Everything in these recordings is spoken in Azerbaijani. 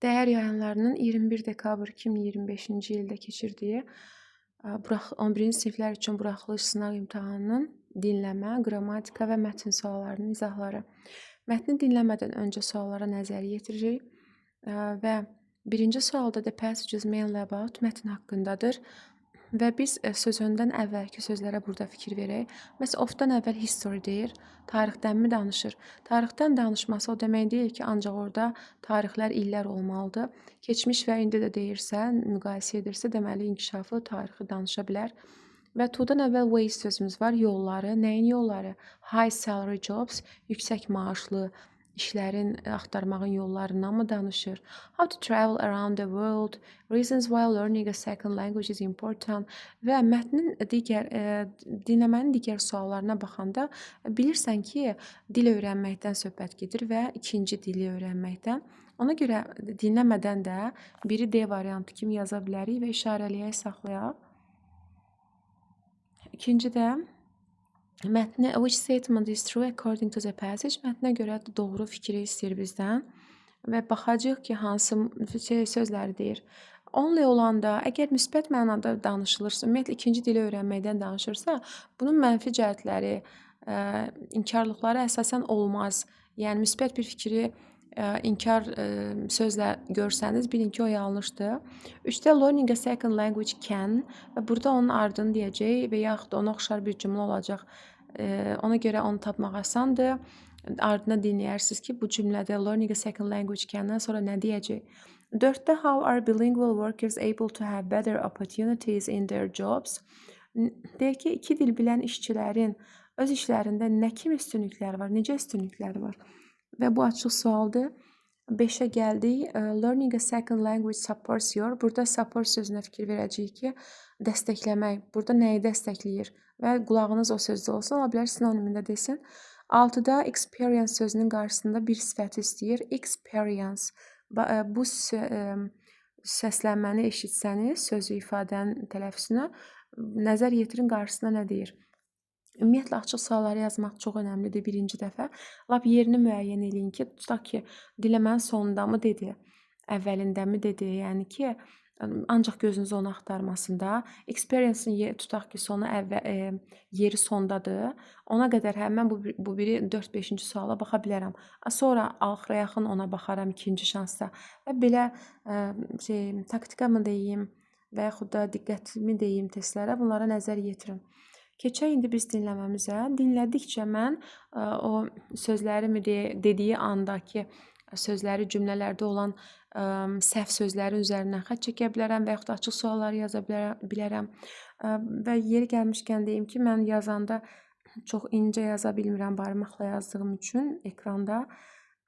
Dəyər yayınlarının 21 dekabr 2025-ci ildə keçirdiyi 11-ci siniflər üçün buraxılış sınaq imtahanının dinləmə, qrammatika və mətn suallarının izahları. Mətni dinləmədən öncə suallara nəzər yetiririk və birinci sualda the passage is mainly about mətn haqqındadır. Və biz sözündən əvvəlki sözlərə burada fikir verək. Məsələn, of-dan əvvəl history deyir, tarixdənmi danışır? Tarixdən danışması o demək deyil ki, ancaq orada tarixlər, illər olmalıdır. Keçmiş və indi də deyirsə, müqayisə edirsə, deməli inkişafı, tarixi danışa bilər. Və to-dan əvvəl ways sözümüz var, yolları. Nəyin yolları? High salary jobs, yüksək maaşlı işlərin axtarmağın yollarından mı danışır? How to travel around the world, reasons why learning a second language is important və mətnin dinləmənin digər suallarına baxanda bilirsən ki, dil öyrənməkdən söhbət gedir və ikinci dili öyrənməkdən. Ona görə dinləmədən də biri D variantı kimi yaza bilərik və işarələyək, saxlayaq. İkinci də mətni which statement is true according to the passage mətnə görə doğru fikri istəyir bizdən və baxacağıq ki, hansı sözləri deyir. Only olanda, əgər müsbət mənada danışılırsa, ümumiyyətlə ikinci dili öyrənməkdən danışırsa, bunun mənfi cəhətləri, inkarlıqları əsasən olmaz. Yəni müsbət bir fikri inkar sözlə görsəniz, bilin ki, o yanlışdır. 3-də learning a second language can və burada onun ardını deyəcək və yaxud ona oxşar bir cümlə olacaq. Ona görə onu tapmaq asandır. Ardına dinləyirsiniz ki, bu cümlədə learning a second language can-dən sonra nə deyəcək? 4-də how are bilingual workers able to have better opportunities in their jobs? Deyək ki, iki dil bilən işçilərin öz işlərində nə kimi üstünlükləri var, necə üstünlükləri var? Və bu açıq sualdır. 5-ə gəldik. Learning a second language supports your. Burada support sözünə fikir verəcəyik ki, dəstəkləmək. Burada nəyi dəstəkləyir? Və qulağınız o sözdə olsun, ola bilər sinonimində desin. 6-da experience sözünün qarşısında bir sifəti istəyir. Experience. Bu səslənməni eşitsəniz, sözü ifadənin tələffüzünə nəzər yetirin qarşısına nə deyir? Ümumiyyətlə, açıq sualları yazmaq çox önəmlidir birinci dəfə. Lap yerini müəyyən eləyin ki, tutaq ki, diləmənin sonunda mı dedi, əvvəlində mi dedi? Yəni ki, ancaq gözünüz onu axtarmasında. Experience-in tutaq ki, sonu yeri sondadır. Ona qədər həmən bu biri 4-5-ci suala baxa bilərəm. Sonra axıra yaxın ona baxaram ikinci şansda. Və belə taktika mı deyim və yaxud da diqqətimi deyim testlərə, bunlara nəzər yetirin. Keçək indi biz dinləməmizə. Dinlədikcə mən o sözlərimi dediyi andakı sözləri, cümlələrdə olan səhv sözlərin üzərindən xətt çəkə bilərəm və yaxud da açıq sualları yaza bilərəm. Və yeri gəlmişkən deyim ki, mən yazanda çox incə yaza bilmirəm barmaqla yazdığım üçün ekranda.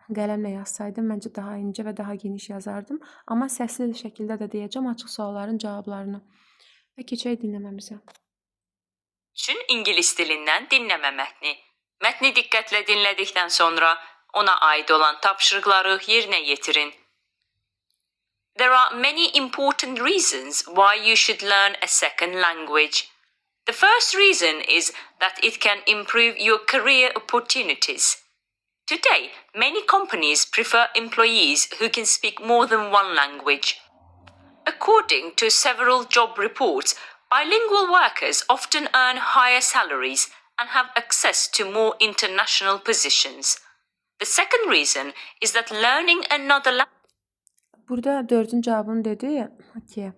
Qələmlə yazsaydım, məncə daha incə və daha geniş yazardım. Amma səsli şəkildə də deyəcəm açıq sualların cavablarını. Və keçək dinləməmizə. Üçün ingilis dilindən dinləmə mətni. Mətni diqqətlə dinlədikdən sonra ona aid olan tapşırıqları yerinə yetirin. There are many important reasons why you should learn a second language. The first reason is that it can improve your career opportunities. Today, many companies prefer employees who can speak more than one language. According to several job reports, bilingual workers often earn higher salaries and have access to more international positions. The second reason is that learning another language. Burada dördüncü cavabını dedi ki,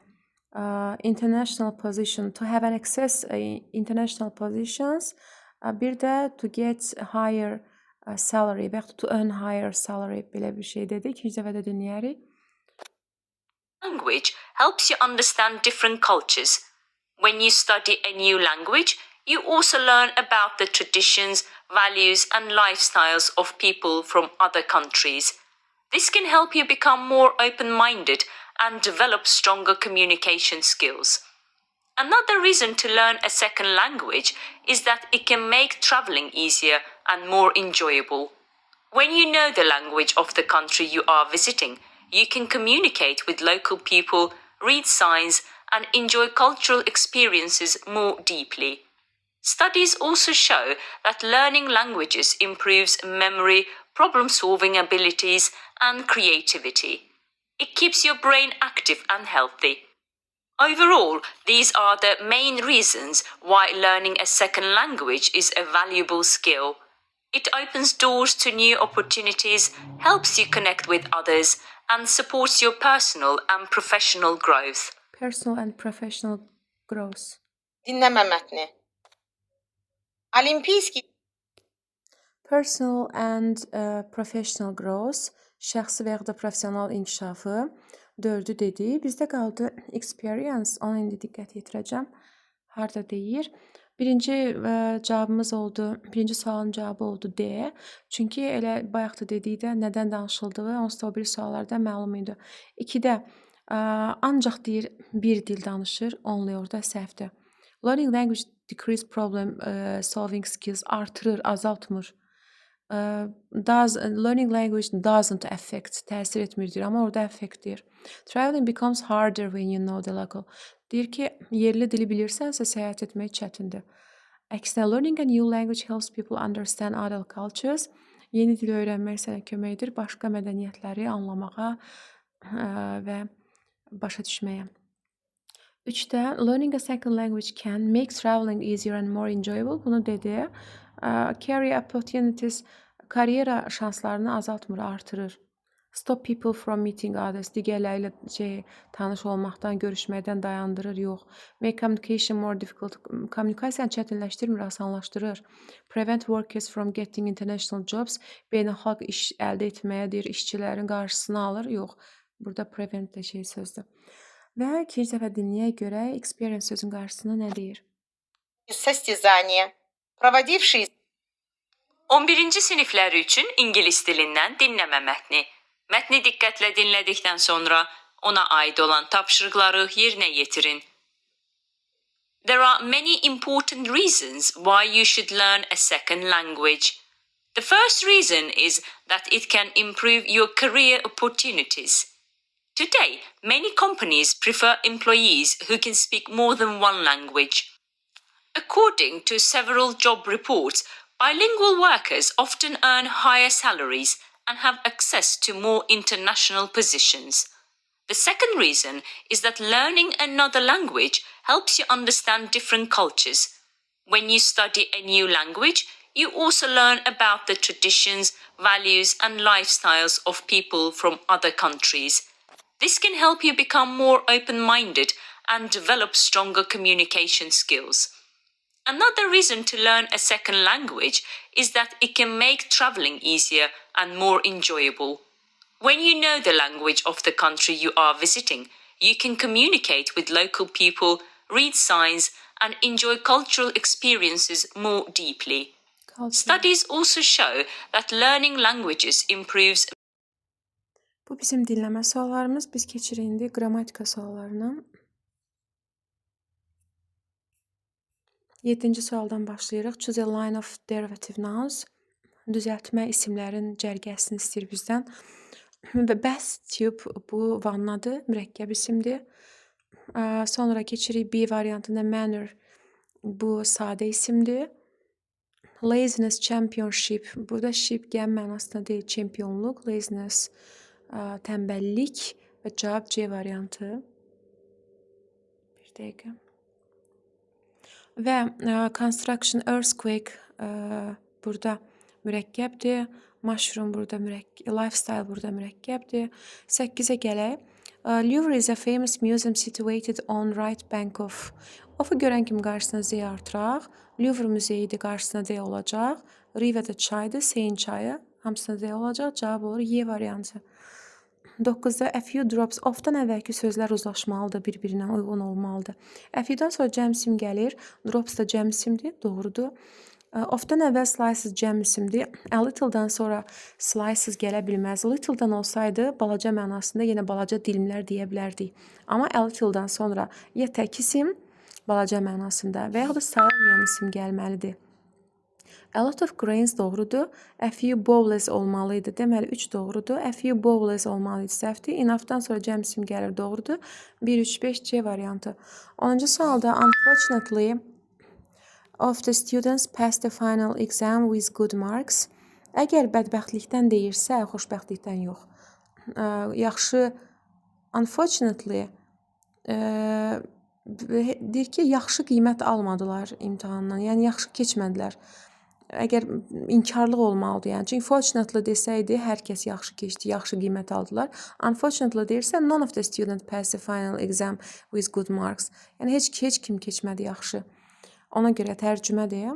international position, to have an access international positions, bir də to get higher salary və yaxud to earn higher salary belə bir şey dedi. İkinci dəfə də dinləyərik. Language helps you understand different cultures. When you study a new language, you also learn about the traditions, values, and lifestyles of people from other countries. This can help you become more open-minded and develop stronger communication skills. Another reason to learn a second language is that it can make traveling easier and more enjoyable. When you know the language of the country you are visiting, you can communicate with local people, read signs, and enjoy cultural experiences more deeply. Studies also show that learning languages improves memory, problem-solving abilities, and creativity. It keeps your brain active and healthy. Overall, these are the main reasons why learning a second language is a valuable skill. It opens doors to new opportunities, helps you connect with others, and supports your personal and professional growth. Personal and professional growth. Dinləmə mətni. Olimpiyskiy Personal and professional growth, şəxsi və yaxud da professional inkişafı 4-ü dedi. Bizdə qaldı experience. Ona indi diqqət yetirəcəm. Harda deyir? Birinci cavabımız oldu. Birinci sualın cavabı oldu D. Çünki elə bayaq da dedikdə nədən danışıldığı onsuz da o biri suallarda məlum idi. 2-də ancaq deyir bir dil danışır. Only orada səhvdir. Learning language decrease problem solving skills artırır, azaltmır. Learning language doesn't affect, təsir etmir deyir, amma orada affect deyir. Traveling becomes harder when you know the local. Deyir ki, yerli dili bilirsənsə səyahət etmək çətindir. Əksinə, learning a new language helps people understand other cultures. Yeni dil öyrənmək sənə kömək edir, başqa mədəniyyətləri anlamağa və başa düşməyə. 3-də, learning a second language can make traveling easier and more enjoyable. Bunu dedi. Career opportunities, karyera şanslarını azaltmır, artırır. Stop people from meeting others, digərləri ilə tanış olmaqdan, görüşməkdən dayandırır, yox. Make communication more difficult, kommunikasiyanı çətinləşdirmir, asanlaşdırır. Prevent workers from getting international jobs, beynəlxalq iş əldə etməyə deyir, işçilərin qarşısını alır, yox. Burada prevent də sözdür. Və ikinci dəfə dinləyək görə experience sözün qarşısına nə deyir? Состязания, проводившие 11-ci siniflər üçün ingilis dilindən dinləmə mətni. Mətni diqqətlə dinlədikdən sonra ona aid olan tapşırıqları yerinə yetirin. There are many important reasons why you should learn a second language. The first reason is that it can improve your career opportunities. Today, many companies prefer employees who can speak more than one language. According to several job reports, bilingual workers often earn higher salaries and have access to more international positions. The second reason is that learning another language helps you understand different cultures. When you study a new language, you also learn about the traditions, values, and lifestyles of people from other countries. This can help you become more open-minded and develop stronger communication skills. Another reason to learn a second language is that it can make traveling easier and more enjoyable. When you know the language of the country you are visiting, you can communicate with local people, read signs, and enjoy cultural experiences more deeply. Studies also show that learning languages improves. Bu bizim dinləmə suallarımız. Biz keçirik indi qrammatika suallarına. 7-ci sualdan başlayırıq. Choose a line of derivative nouns. Düzəltmə isimlərin cərgəsini istəyir bizdən. Və best tube bu vannadır, mürəkkəb isimdir. Sonra keçirik B variantında manner. Bu sadə isimdir. Laziness championship. Burada ship gələn mənasında deyil, çempionluq. Laziness tənbəllik və cavab C variantı. Bir dəqiqə. Və construction, earthquake burada mürəkkəbdir. Mushroom burada mürəkkəb, lifestyle burada mürəkkəbdir. 8-ə gələk. Louvre is a famous museum situated on right bank of. Ofu görən kimi qarşısına Z artıraq. Louvre muzeyidir, qarşısına D olacaq. Riva da çaydır, Seine çayı. Hamısına D olacaq. Cavab olur Y variantı. 9-da a few drops. Ofdan əvvəlki sözlər uzlaşmalıdır, bir-birinə uyğun olmalıdır. A few-dan sonra cəm isim gəlir. Drops da cəm isimdir, doğrudur. Ofdan əvvəl slices cəm isimdir. A little-dan sonra slices gələ bilməz. Little-dan olsaydı balaca mənasında yenə balaca dilimlər deyə bilərdik. Amma a little-dan sonra ya tək isim balaca mənasında və ya da sayılmayan isim gəlməlidir. A lot of grains doğrudur. A few bowls olmalıydı. Deməli 3 doğrudur. A few bowls olmalıydı. Səhvdir. Enough'dan sonra cəm isim gəlir, doğrudur. 1, 3, 5 C variantı. 10-cu sualda unfortunately of the students passed the final exam with good marks. Əgər bədbəxtlikdən deyirsə, xoşbəxtlikdən yox. Yaxşı Unfortunately, deyir ki, yaxşı qiymət almadılar imtahandan. Yəni yaxşı keçmədilər. Əgər inkarlıq olmalıdır, yəni. Çünki fortunately desəydi, hər kəs yaxşı keçdi, yaxşı qiymət aldılar. Unfortunately deyirsə, none of the student passed the final exam with good marks. Yəni heç kim keçmədi yaxşı. Ona görə tərcümədir.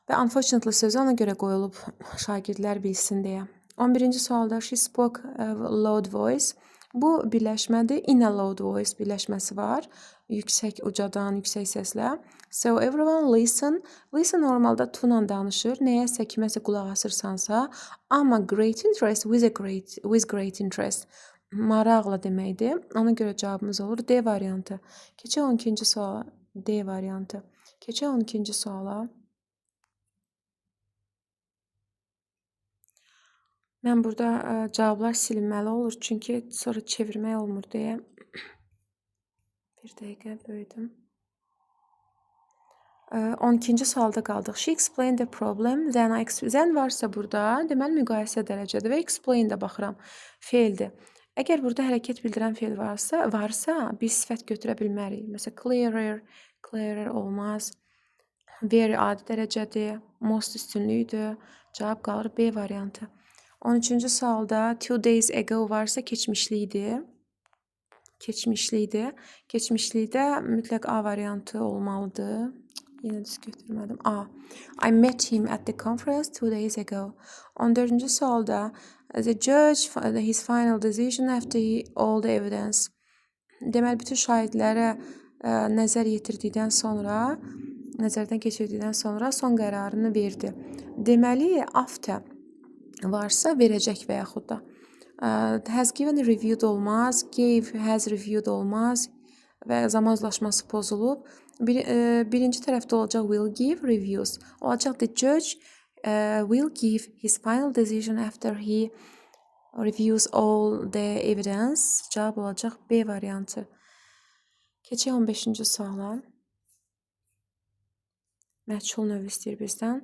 Və unfortunately sözü ona görə qoyulub şagirdlər bilsin deyə. 11-ci sualda she spoke a loud voice. Bu birləşmədir. In a loud voice birləşməsi var. Yüksək ucadan, yüksək səslə. So everyone listen. Listen normalda to ilə danışır. Nəyəsə, kiməsə qulaq asırsansa. Amma great interest with great interest. Maraqla deməkdir. Ona görə cavabımız olur D variantı. Keçək 12-ci suala. D variantı. Keçək 12-ci suala. Mən burada cavablar silinməli olur, çünki sonra çevirmək olmur deyə. Bir dəqiqə böyüdüm. 12-ci sualda qaldıq. She explained the problem, then varsa burada, deməli müqayisə dərəcədə və explain də baxıram. Feildir. Əgər burada hərəkət bildirən feil varsa, biz sifət götürə bilmərik. Məsələn, clearer olmaz. Very adi dərəcədir. Most üstünlükdür. Cavab qalır B variantı. 13-cü sualda 2 days ago varsa keçmişlikdir. Keçmişlikdə mütləq A variantı olmalıdır. Yenə düz götürmədim. A. I met him at the conference 2 days ago. 14-cü sualda the judge his final decision after all the evidence. Deməli, bütün şahidlərə nəzərdən keçirdikdən sonra son qərarını verdi. Deməli, after varsa verəcək və yaxud da. Has given reviewed olmaz, gave has reviewed olmaz və zaman uzlaşması pozulub. Birinci tərəfdə olacaq will give reviews. Olacaq the judge will give his final decision after he reviews all the evidence. Cavab olacaq B variantı. Keçək 15-ci suala. Məchul növü istəyir bizdən.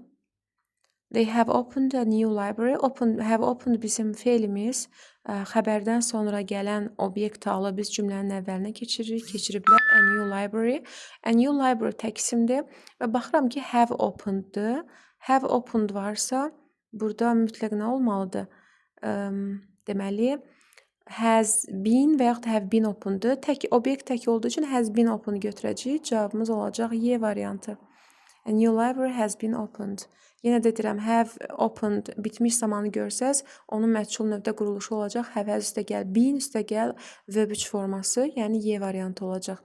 They have opened a new library. Have opened bizim feilimiz. Xəbərdən sonra gələn obyekt halı biz cümlənin əvvəlinə keçiriblər. A new library. A new library təqsimdir. Və baxıram ki, have openeddir. Have opened varsa, burada mütləq nə olmalıdır? Deməli, has been və yaxud have been openeddir. Obyekt tək olduğu üçün has been opened götürəcəyik. Cavabımız olacaq Y variantı. A new library has been opened. Yenə də deyirəm, have opened bitmiş zamanı görsəz, onun məchul növdə quruluşu olacaq. Have has üstə gəl, been üstə gəl, verb 3 forması, yəni Y variantı olacaq.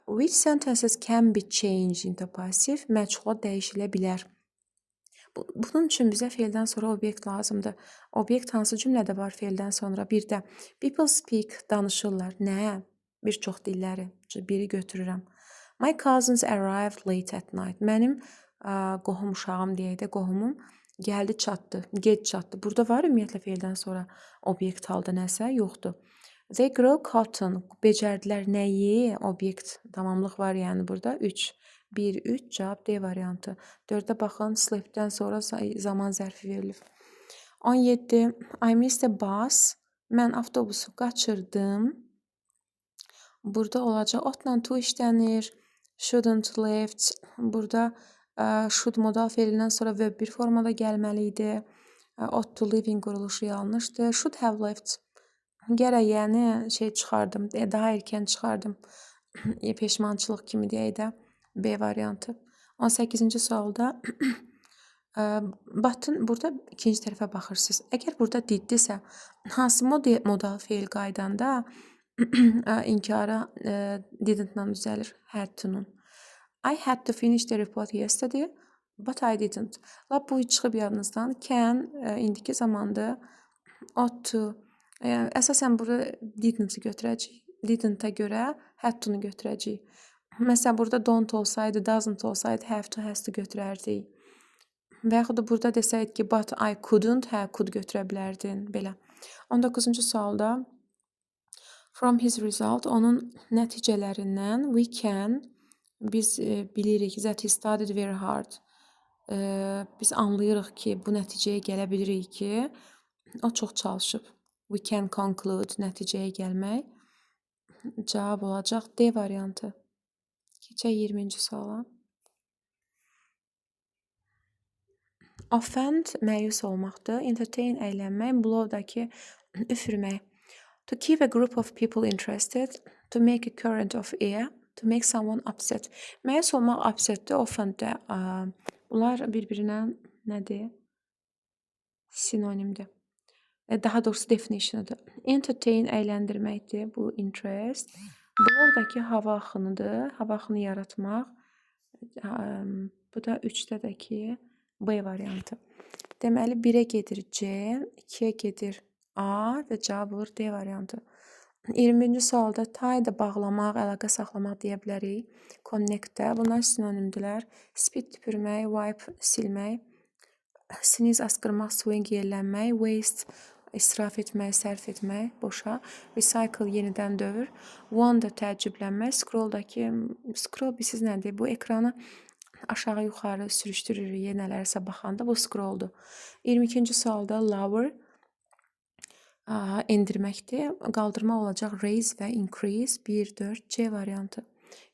Which sentences can be changed into passive? Məchula dəyişilə bilər. Bunun üçün bizə feildən sonra obyekt lazımdır. Obyekt hansı cümlədə var feildən sonra? Bir də people speak, danışırlar. Nə? Bir çox dilləri. Biri götürürəm. My cousins arrived late at night. Mənim qohum uşağım deyək də, qohumum gəldi, çatdı, gec çatdı. Burada var ümumiyyətlə feildən sonra obyekt halda nəsə? Yoxdur. They grow cotton. Becərdilər nəyi? Obyekt, tamamlıq var yəni burada. 3. 1, 3, cavab D variantı. 4-də baxın, sleepdən sonra zaman zərfi verilib. 17. I missed the bus. Mən avtobusu qaçırdım. Burada olacaq, otla to işlənir. Shouldn't left. Burada should modal feilindən sonra verb 1 formada gəlməli idi. Ought to living quruluşu yanlışdır. Should have left. Gərək yəni çıxardım. Daha erkən çıxardım. Peşmançılıq kimi deyək də. B variantı. 18-ci sualda batın burada ikinci tərəfə baxırsınız. Əgər burada diddirsə, hansı modal feil qaydanda inkara didn't-la düzəlir? Had to-nun. I had to finish the report yesterday, but I didn't. Lap bu çıxıb yadınızdan. Can indiki zamanda ought to. Əsasən burada didn't-i götürəcəyik. Didn't-a görə had to-nu götürəcəyik. Məsələn, burada don't olsaydı, doesn't olsaydı, have to, has to götürərdik. Və yaxud da burada desəydik ki, but I couldn't, could götürə bilərdin. Belə. 19-cu sualda from his result, onun nəticələrindən we can, biz bilirik that he studied very hard. Biz anlayırıq ki, bu nəticəyə gələ bilirik ki, o çox çalışıb. We can conclude, nəticəyə gəlmək. Cavab olacaq D variantı. Keçək 20-ci suala. Offend məyus olmaqdır. Entertain əylənmək. Blowdakı üfürmək. To keep a group of people interested. To make a current of air. To make someone upset. Məyus olmaq upsetdir, offend də. Bunlar bir-birinə nədir? Sinonimdir. Daha doğrusu definitionudur. Entertain əyləndirməkdir. Bu interest. Blowdakı hava axınıdır. Hava axını yaratmaq. Bu da 3-dədəki B variantı. Deməli 1-ə gedir C, 2-yə gedir A və cavab olur D variantı. 20-ci sualda tie da bağlamaq, əlaqə saxlamaq deyə bilərik. Connect də. Bunlar sinonimdilər. Spit tüpürmək, wipe silmək, sneeze asqırmaq, swing yellənmək, waste israf etmək, sərf etmək, boşa, recycle yenidən dövr, wonder təəccüblənmək, scroll bilsiz nədir? Bu ekranı aşağı yuxarı sürüşdürürük nələrsə baxanda, bu scrolldur. 22-ci sualda lower endirməkdir. Qaldırma olacaq raise və increase, 1, 4, C variantı.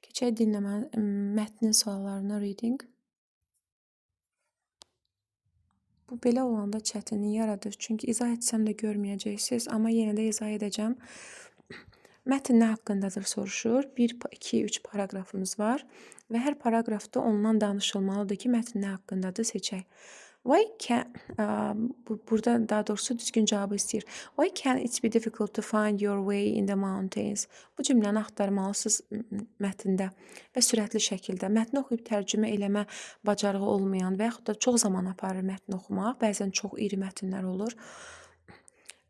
Keçək dinləmə, mətnin suallarına reading. Bu belə olanda çətinlik yaradır. Çünki izah etsəm də görməyəcəksiniz, amma yenə də izah edəcəm. Mətn nə haqqındadır soruşur. 1, 2, 3 paragrafımız var və hər paraqrafda ondan danışılmalıdır ki, mətn nə haqqındadır seçək. Burada daha doğrusu düzgün cavabı istəyir. Why can it be difficult to find your way in the mountains? Bu cümləni axtarmalısınız mətndə və sürətli şəkildə. Mətni oxuyub tərcümə eləmə bacarığı olmayan və yaxud da çox zaman aparır mətni oxumaq. Bəzən çox iri mətnlər olur.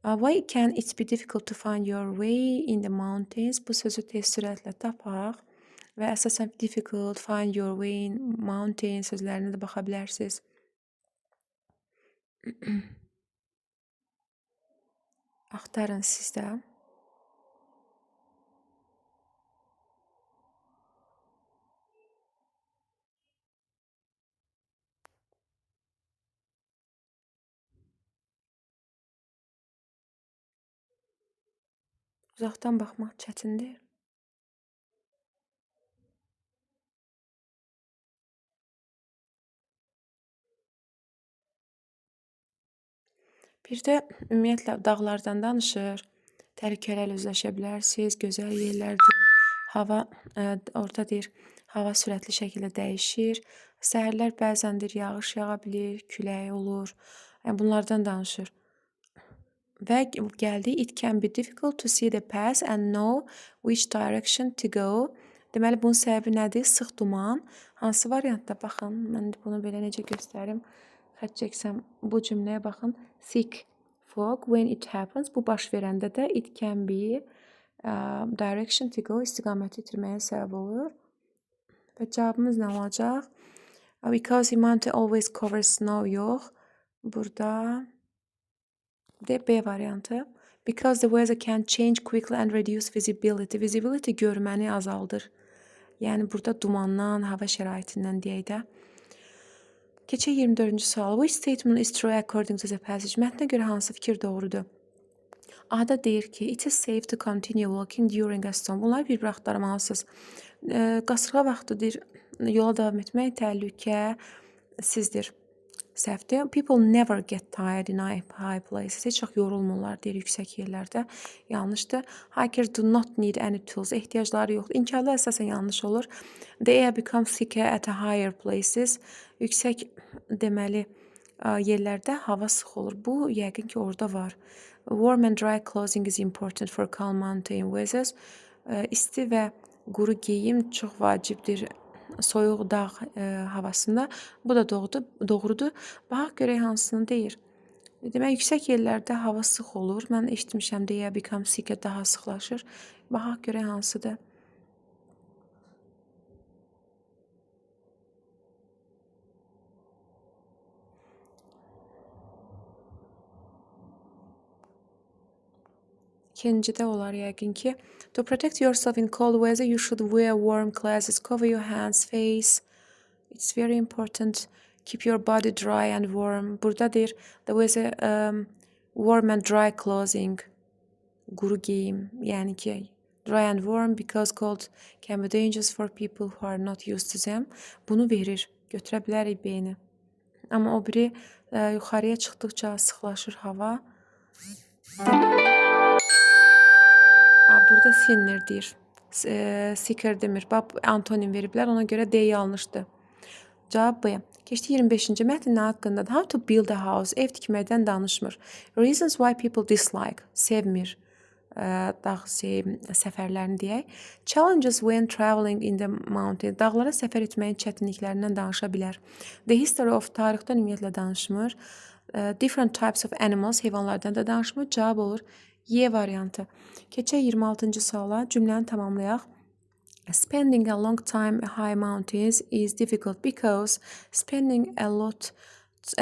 Why can it be difficult to find your way in the mountains? Bu sözü tez sürətlə tapaq və əsasən difficult, find your way in mountains sözlərinə də baxa bilərsiniz. Axtarın siz də. Uzaqdan baxmaq çətindir. Bir də ümumiyyətlə dağlardan danışır. Təhlükələrlə üzləşə bilərsiniz, gözəl yerlərdir. Hava orada deyir, hava sürətli şəkildə dəyişir. Səhərlər bəzəndir yağış yağa bilir, külək olur. Yəni bunlardan danışır. Və gəldi, it can be difficult to see the path and know which direction to go. Deməli bunun səbəbi nədir? Sıx duman. Hansı variantda baxın. Mən bunu belə necə göstərim? Xətt çəksəm bu cümləyə baxın. Thick fog when it happens. Bu baş verəndə də it can be direction to go, istiqaməti itirməyə səbəb olur. Və cavabımız nə olacaq? Because the mountain always covers snow, yox. Burada B variantı. Because the weather can change quickly and reduce visibility. Visibility görməni azaldır. Yəni burada dumandan, hava şəraitindən deyək də. Keçək 24-cü sual. Which statement is true according to the passage? Mətnə görə hansı fikir doğrudur? A-da deyir ki, it is safe to continue walking during a storm. Bunları bir-bir axtarmalısınız. Qasırğa vaxtı deyir, yola davam etmək təhlükəsizdir. Səhvdir. People never get tired in high places. Heç vaxt yorulmurlar deyir yüksək yerlərdə. Yanlışdır. Hikers do not need any tools. Ehtiyacları yoxdur. İnkarlar əsasən yanlış olur. The air becomes thicker at higher places. Yüksək deməli yerlərdə hava sıx olur. Bu yəqin ki orada var. Warm and dry clothing is important for calm mountain weather. İsti və quru geyim çox vacibdir soyuq dağ havasında. Bu da doğrudur. Baxaq görək hansını deyir. Demək, yüksək yerlərdə hava sıx olur. Mən eşitmişəm deyə become thicker daha sıxlaşır. Baxaq görək hansıdır. İkincidə olar yəqin ki. To protect yourself in cold weather, you should wear warm clothes. Cover your hands, face. It's very important. Keep your body dry and warm. Burada deyir, the weather warm and dry clothing. quru geyim, yəni ki, dry and warm because cold can be dangerous for people who are not used to them. Bunu verir. Götürə bilərik B-ni. Amma o biri yuxarıya çıxdıqca sıxlaşır hava. Burada thinner deyir. Thicker demir. Bax, antonim veriblər, ona görə D yanlışdır. Cavab B. Keçdi 25-ci mətn nə haqqındadır? How to build a house. Ev tikməkdən danışmır. Reasons why people dislike. Sevmir. Dağ səfərlərini deyək. Challenges when traveling in the mountain. Dağlara səfər etməyin çətinliklərindən danışa bilər. The history of. Tarixdən ümumiyyətlə danışmır. Different types of animals. Heyvanlardan da danışmır. Cavab olur Y variantı. Keçək 26-cı suala. Cümləni tamamlayaq. Spending a long time in high mountains is difficult because spending a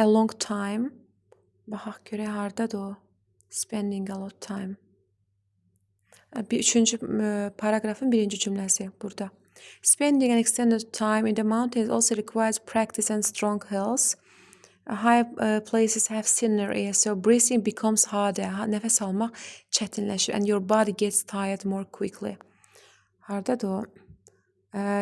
long time. Baxaq görək hardadır o. Spending a lot time. Üçüncü paragrafın birinci cümləsi burada. Spending an extended time in the mountains also requires practice and strong hills. High places have thinner air, so breathing becomes harder. Nəfəs almaq çətinləşir and your body gets tired more quickly. Hardadır o?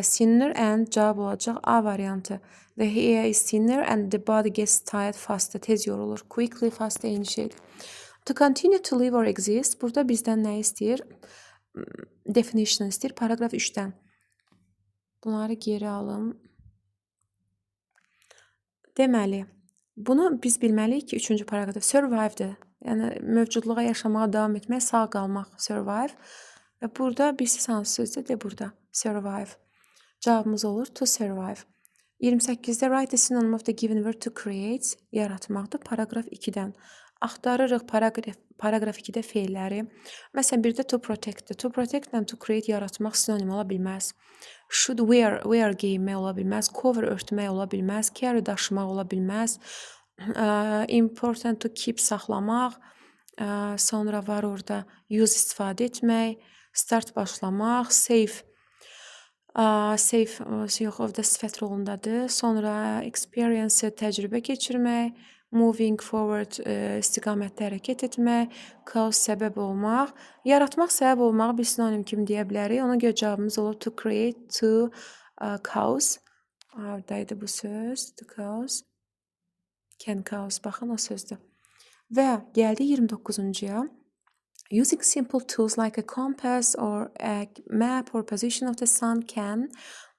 Thinner and cavab olacaq A variantı. The air is thinner and the body gets tired faster. Tez yorulur. Quickly, fast eyni şeydir. To continue to live or exist. Burada bizdən nə istəyir? Definition istəyir. Paragraf 3-dən. Bunları geri alım. Deməli, bunu biz bilməliyik ki, 3-cü paragrafda survive'dır. Yəni, mövcudluğa yaşamağa davam etmək, sağ qalmaq, survive. Və burada bilsiz hansı sözdür? De burada, survive. Cavabımız olur to survive. 28-də write the synonym of the given word to create, yaratmaqdır. Paragraf 2-dən. Axtarırıq paragraf 2-də feilləri. Məsələn, birdə to protectdir. To protect and to create yaratmaq sinonim ola bilməz. Should wear geyinmək ola bilməz. Cover örtmək ola bilməz. Carry daşımaq ola bilməz. Important to keep saxlamaq. Sonra var orada use istifadə etmək. Start başlamaq. Safe yox, orada sifət rolundadır. Sonra experience təcrübə keçirmək. Moving forward istiqamətdə hərəkət etmək. Cause səbəb olmaq. Yaratmaq səbəb olmağı bir sinonim kimi deyə bilərik. Ona görə cavabımız olur to create, to cause. Oradaydı bu söz. To cause. Can cause. Baxın o sözdür. Və gəldi 29-cuya. Using simple tools like a compass or a map or position of the sun can.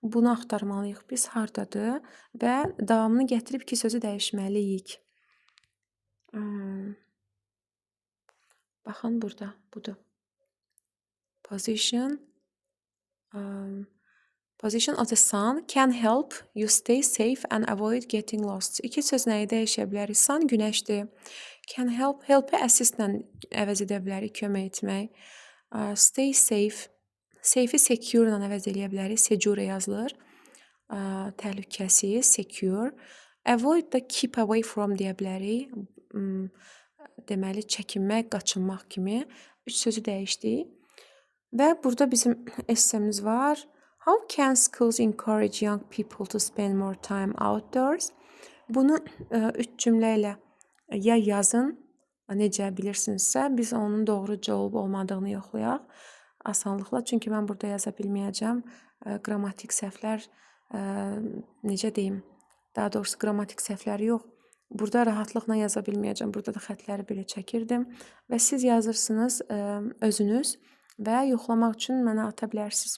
Bunu axtarmalıyıq. Biz hardadır və davamını gətirib iki sözü dəyişməliyik. Baxın burada, budur. Position of the sun can help you stay safe and avoid getting lost. İki söz nəyi dəyişə bilərik? Sun günəşdir. Can help, help-i assist-lə əvəz edə bilərik, kömək etmək. Stay safe, safe-i secure-la əvəz edə bilərik, secure yazılır. Təhlükəsiz, secure. Avoid da keep away from deyə bilərik. Deməli, çəkinmək, qaçınmaq kimi. Üç sözü dəyişdik. Və burada bizim essemiz var. How can schools encourage young people to spend more time outdoors? Bunu üç cümlə ilə ya yazın, necə bilirsinizsə, biz onun doğruca olub olmadığını yoxlayaq asanlıqla. Çünki mən burada yaza bilməyəcəm. Qrammatik səhvlər, necə deyim, daha doğrusu qrammatik səhvlər yox. Burada rahatlıqla yaza bilməyəcəm. Burada da xətləri belə çəkirdim. Və siz yazırsınız özünüz və yoxlamaq üçün mənə ata bilərsiniz.